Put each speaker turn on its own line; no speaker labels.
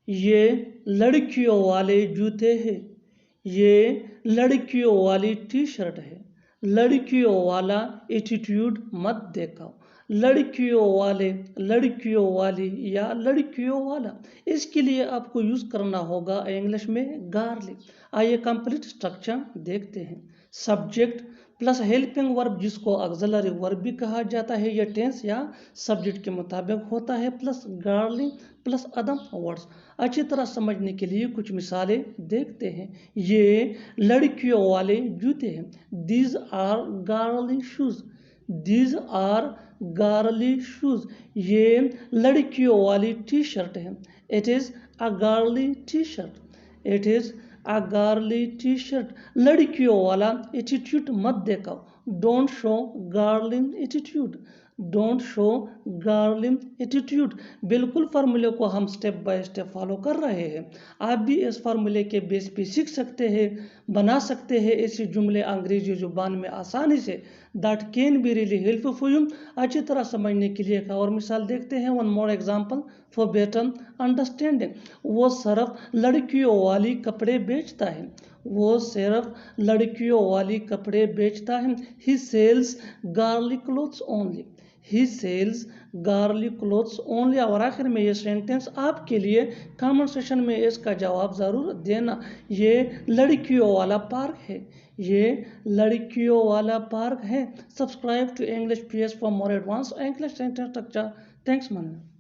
یہ لڑکیوں والے جوتے ہیں، یہ لڑکیوں والی ٹی شرٹ ہے۔ لڑکیوں والا ایٹیٹیوڈ مت دکھاؤ۔ لڑکیوں والے، لڑکیوں والی یا لڑکیوں والا، اس کے لیے آپ کو یوز کرنا ہوگا انگلش میں گارلی۔ آئیے کمپلیٹ اسٹرکچر دیکھتے ہیں۔ سبجیکٹ پلس ہیلپنگ ورب، جس کو آگزیلری ورب بھی کہا جاتا ہے، یہ ٹینس یا سبجیکٹ کے مطابق ہوتا ہے، پلس گارلی پلس ادم ورڈز۔ اچھی طرح سمجھنے کے لیے کچھ مثالیں دیکھتے ہیں۔ یہ لڑکیوں والے جوتے ہیں، these are girly shoes, these are girly shoes. یہ لڑکیوں والی ٹی شرٹ ہے، it is a girly T shirt, it is a girly T shirt. لڑکیوں والا ایٹیٹیوڈ مت دکھاؤ، don't show girling attitude, don't show girling attitude. بالکل فارمولے کو ہم سٹیپ بائی سٹیپ فالو کر رہے ہیں۔ آپ بھی اس فارمولے کے بیس پہ سیکھ سکتے ہیں، بنا سکتے ہیں ایسے جملے انگریزی زبان میں آسانی سے، that can be really help for you. اچھی طرح سمجھنے کے لیے ایک اور مثال دیکھتے ہیں۔ One more example for better understanding. وہ صرف لڑکیوں والی کپڑے بیچتا ہے، وہ صرف لڑکیوں والی کپڑے بیچتا ہے۔ ہی سیلز گارلی کلوتھس اونلی، ہی سیلز گارلی کلوتھس اونلی۔ اور آخر میں یہ سینٹینس آپ کے لیے کامنٹ سیکشن میں اس کا جواب ضرور دینا۔ یہ لڑکیوں والا پارک ہے، یہ لڑکیوں والا پارک ہے۔ Subscribe to English PS for more advance English sentence structure. Thanks من۔